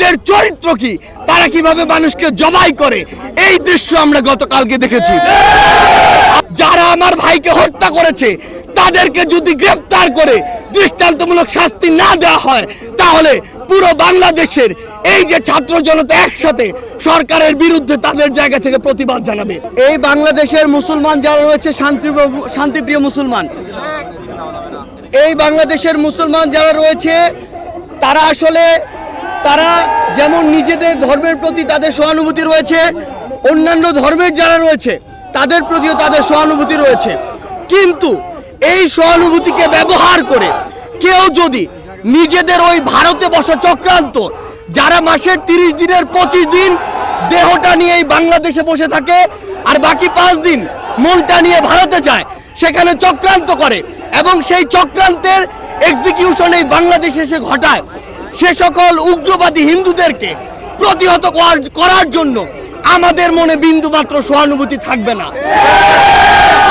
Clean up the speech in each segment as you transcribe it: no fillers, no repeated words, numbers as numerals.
তাদের চরিত্র কি, তারা কিভাবে মানুষকে জবাই করে, এই দৃশ্য আমরা গতকালকে দেখেছি। যারা আমার ভাইকে হত্যা করেছে তাদেরকে যদি গ্রেফতার করে দৃষ্টান্তমূলক শাস্তি না দেওয়া হয়, তাহলে পুরো বাংলাদেশের এই যে ছাত্র জনতা একসাথে সরকারের বিরুদ্ধে তাদের জায়গা থেকে প্রতিবাদ জানাবে। এই বাংলাদেশের মুসলমান যারা রয়েছে শান্তিপ্রিয় মুসলমান, এই বাংলাদেশের মুসলমান যারা রয়েছে তারা আসলে তারা যেমন নিজেদের ধর্মের প্রতি তাদের সহানুভূতি রয়েছে, অন্যান্য ধর্মের যারা রয়েছে তাদের প্রতিও তাদের সহানুভূতি রয়েছে। কিন্তু এই সহানুভূতিকে ব্যবহার করে কেউ যদি নিজেদের ওই ভারতে বসা চক্রান্ত, যারা মাসের 30 দিনের 25 দিন দেহটা নিয়ে এই বাংলাদেশে বসে থাকে আর বাকি 5 দিন মনটা নিয়ে ভারতে যায়, সেখানে চক্রান্ত করে এবং সেই চক্রান্তের এক্সিকিউশন এই বাংলাদেশে এসে ঘটায়, সে সকল উগ্রবাদী হিন্দুদেরকে প্রতিহত করার জন্য আমাদের মনে বিন্দুমাত্র সহানুভূতি থাকবে না।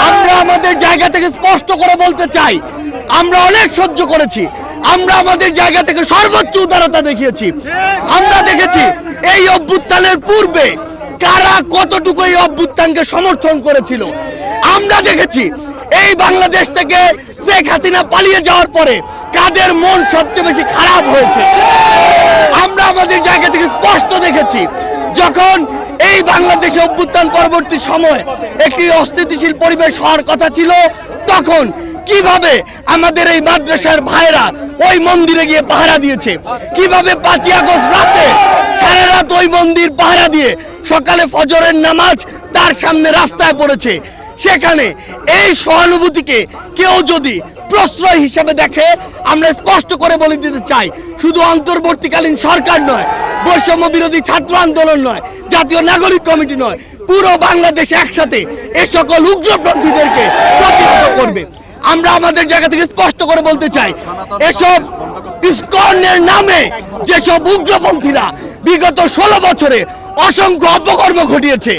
আমরা আমাদের জায়গা থেকে স্পষ্ট করে বলতে চাই, আমরা অনেক সহ্য করেছি, আমরা আমাদের জায়গা থেকে সর্বোচ্চ উদারতা দেখিয়েছি। আমরা দেখেছি এই অভ্যুত্থানের পূর্বে কারা কতটুকু এই অভ্যুত্থানকে সমর্থন করেছিল। আমরা দেখেছি এই বাংলাদেশ থেকে শেখ হাসিনা পালিয়ে যাওয়ার পরে কাদের মন সবচেয়ে বেশি খারাপ হয়েছে। আমরা আমাদের জায়গা থেকে স্পষ্ট দেখেছি, যখন এই বাংলাদেশে অভ্যুত্থান পরবর্তী সময় একটি অস্থিতিশীল পরিবেশ হওয়ার কথা ছিল, তখন কিভাবে আমাদের এই মাদ্রাসার ভাইরা ওই মন্দিরে গিয়ে পাহারা দিয়েছে, কিভাবে 5ই আগস্ট রাতে সারা রাত ওই মন্দির পাহারা দিয়ে সকালে ফজরের নামাজ তার সামনে রাস্তায় পড়েছে। সেখানে এই সহানুভূতিকে কেউ যদি প্রশ্রয় হিসেবে দেখে, আমরা স্পষ্ট করে বলে দিতে চাই, শুধু অন্তর্বর্তীকালীন সরকার নয়, বৈষম্য বিরোধী ছাত্র আন্দোলন নয়, জাতীয় নাগরিক কমিটি নয়, পুরো বাংলাদেশ একসাথে এ সকল উগ্রপন্থীদেরকে প্রতিহত করবে। আমরা আমাদের জায়গা থেকে স্পষ্ট করে বলতে চাই, এসব ইসকনের নামে যেসব উগ্রপন্থীরা বিগত 16 বছরে অসংখ্য অপকর্ম ঘটিয়েছে,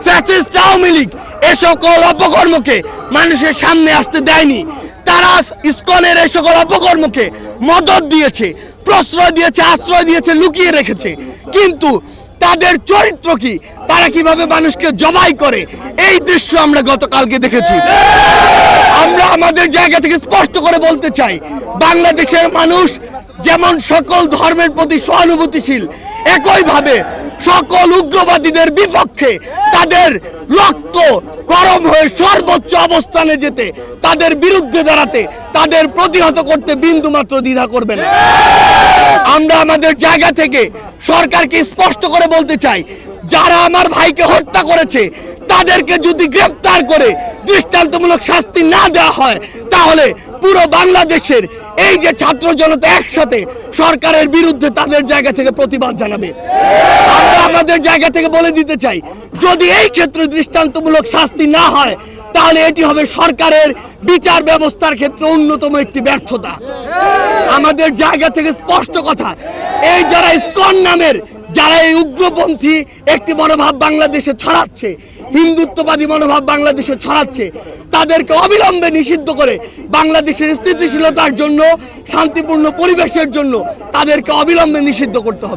ফ্যাসিস্ট আওয়ামী লীগ এ সকল অপকর্মকে মানুষের সামনে আসতে দেয়নি। তারা ইসকনের এই সকল অপকর্মকে মদত দিয়েছে, প্রশ্রয় দিয়েছে, আশ্রয় দিয়েছে, লুকিয়ে রেখেছে। কিন্তু তাদের চরিত্র কি, তারা কিভাবে মানুষকে জবাই করে, এই দৃশ্য আমরা গতকালকে দেখেছি। আমরা আমাদের জায়গা থেকে স্পষ্ট করে বলতে চাই, বাংলাদেশের মানুষ যেমন সকল ধর্মের প্রতি সহানুভূতিশীল, একইভাবে সকল উগ্রবাদীদের বিপক্ষে তাদের রক্ত গরম হয়ে সর্বোচ্চ অবস্থানে যেতে, তাদের বিরুদ্ধে দাঁড়াতে, তাদের প্রতিহত করতে বিন্দুমাত্র দ্বিধা করবে না। আমরা আমাদের জায়গা থেকে সরকারকে স্পষ্ট করে বলতে চাই, যারা আমার ভাইকে হত্যা করেছে তাদেরকে যদি গ্রেফতার করে দৃষ্টান্তমূলক শাস্তি না দেওয়া হয়, তাহলে পুরো বাংলাদেশের এই যে ছাত্র জনতা একসাথে সরকারের বিরুদ্ধে তাদের জায়গা থেকে প্রতিবাদ জানাবে। আমরা আমাদের জায়গা থেকে বলে দিতে চাই, যদি এই ক্ষেত্রে দৃষ্টান্তমূলক শাস্তি না হয়, তাহলে এটি হবে সরকারের বিচার ব্যবস্থার ক্ষেত্রে অন্যতম একটি ব্যর্থতা। আমাদের জায়গা থেকে স্পষ্ট কথা, এই যারা ইসকন নামের যারা এই উগ্রপন্থী একটি মনোভাব বাংলাদেশে ছড়াচ্ছে, হিন্দুত্ববাদী মনোভাব বাংলাদেশে ছড়াচ্ছে, তাদেরকে অবিলম্বে নিষিদ্ধ করে বাংলাদেশের স্থিতিশীলতার জন্য, শান্তিপূর্ণ পরিবেশের জন্য তাদেরকে অবিলম্বে নিষিদ্ধ করতে হবে।